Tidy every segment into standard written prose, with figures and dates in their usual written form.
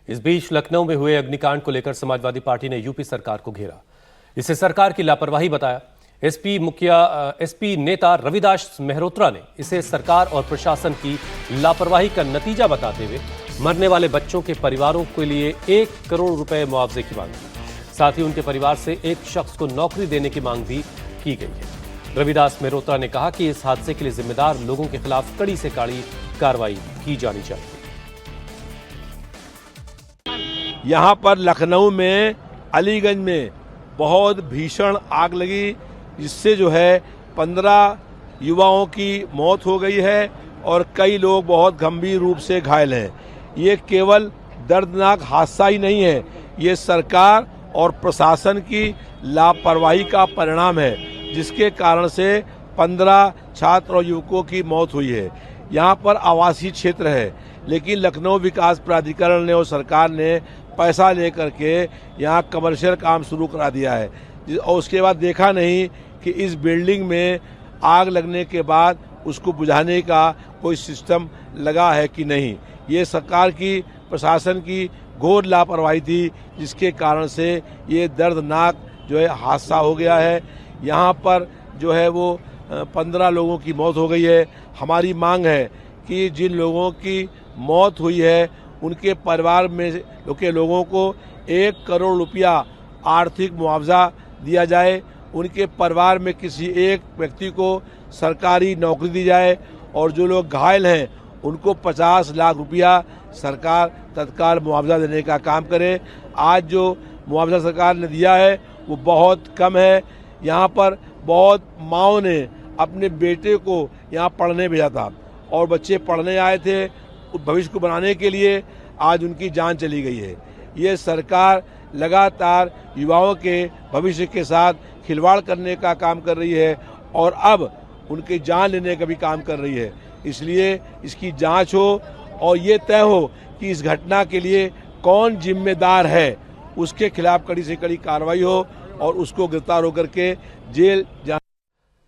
इस बीच लखनऊ में हुए अग्निकांड को लेकर समाजवादी पार्टी ने यूपी सरकार को घेरा। इसे सरकार की लापरवाही बताया। एसपी नेता रविदास मेहरोत्रा ने इसे सरकार और प्रशासन की लापरवाही का नतीजा बताते हुए मरने वाले बच्चों के परिवारों के लिए 1 करोड़ रुपए मुआवजे की मांग की। साथ ही उनके परिवार से एक शख्स को नौकरी देने की मांग भी की गई है। रविदास मेहरोत्रा ने कहा कि इस हादसे के लिए जिम्मेदार लोगों के खिलाफ कड़ी से कड़ी कार्रवाई की जानी चाहिए। यहाँ पर लखनऊ में अलीगंज में बहुत भीषण आग लगी, जिससे जो है 15 युवाओं की मौत हो गई है और कई लोग बहुत गंभीर रूप से घायल हैं। ये केवल दर्दनाक हादसा ही नहीं है, ये सरकार और प्रशासन की लापरवाही का परिणाम है, जिसके कारण से 15 छात्र और युवकों की मौत हुई है। यहाँ पर आवासीय क्षेत्र है, लेकिन लखनऊ विकास प्राधिकरण ने और सरकार ने पैसा लेकर के यहाँ कमर्शियल काम शुरू करा दिया है और उसके बाद देखा नहीं कि इस बिल्डिंग में आग लगने के बाद उसको बुझाने का कोई सिस्टम लगा है कि नहीं। ये सरकार की प्रशासन की घोर लापरवाही थी, जिसके कारण से ये दर्दनाक जो है हादसा हो गया है। यहाँ पर जो है वो 15 लोगों की मौत हो गई है। हमारी मांग है कि जिन लोगों की मौत हुई है उनके परिवार में के लोगों को 1 करोड़ रुपया आर्थिक मुआवजा दिया जाए। उनके परिवार में किसी एक व्यक्ति को सरकारी नौकरी दी जाए और जो लोग घायल हैं उनको 50 लाख रुपया सरकार तत्काल मुआवजा देने का काम करे। आज जो मुआवजा सरकार ने दिया है वो बहुत कम है। यहाँ पर बहुत माँओं ने अपने बेटे को यहाँ पढ़ने भेजा था और बच्चे पढ़ने आए थे, भविष्य को बनाने के लिए आज उनकी जान चली गई है। ये सरकार लगातार युवाओं के भविष्य के साथ खिलवाड़ करने का काम कर रही है और अब उनकी जान लेने का भी काम कर रही है। इसलिए इसकी जांच हो और ये तय हो कि इस घटना के लिए कौन जिम्मेदार है, उसके खिलाफ कड़ी से कड़ी कार्रवाई हो और उसको गिरफ्तार होकर के जेल जा।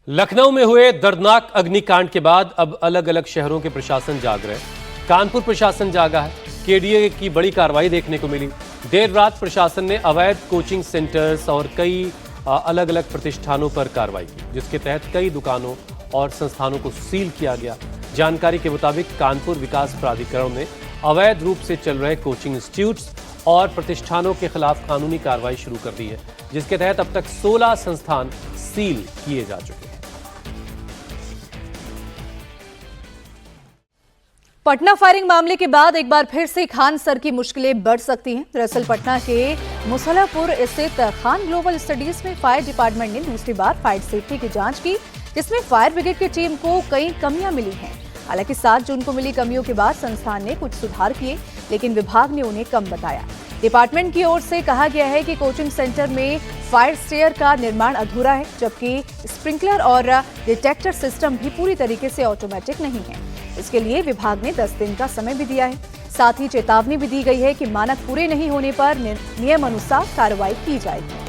लखनऊ में हुए दर्दनाक अग्निकांड के बाद अब अलग अलग शहरों के प्रशासन जाग रहे हैं। कानपुर प्रशासन जागा है। केडीए की बड़ी कार्रवाई देखने को मिली। देर रात प्रशासन ने अवैध कोचिंग सेंटर्स और कई अलग अलग प्रतिष्ठानों पर कार्रवाई की, जिसके तहत कई दुकानों और संस्थानों को सील किया गया। जानकारी के मुताबिक कानपुर विकास प्राधिकरण ने अवैध रूप से चल रहे कोचिंग इंस्टीट्यूट्स और प्रतिष्ठानों के खिलाफ कानूनी कार्रवाई शुरू कर दी है, जिसके तहत अब तक 16 संस्थान सील किए जा चुके हैं। पटना फायरिंग मामले के बाद एक बार फिर से खान सर की मुश्किलें बढ़ सकती हैं। दरअसल पटना के मुसल्लापुर स्थित खान ग्लोबल स्टडीज में फायर डिपार्टमेंट ने दूसरी बार फायर सेफ्टी की जांच की, जिसमें फायर ब्रिगेड की टीम को कई कमियां मिली हैं। हालांकि 7 जून को मिली कमियों के बाद संस्थान ने कुछ सुधार किए, लेकिन विभाग ने उन्हें कम बताया। डिपार्टमेंट की ओर से कहा गया है कि कोचिंग सेंटर में फायर स्टेयर का निर्माण अधूरा है, जबकि स्प्रिंकलर और डिटेक्टर सिस्टम भी पूरी तरीके से ऑटोमेटिक नहीं है। इसके लिए विभाग ने 10 दिन का समय भी दिया है। साथ ही चेतावनी भी दी गई है कि मानक पूरे नहीं होने पर नियम अनुसार कार्रवाई की जाएगी।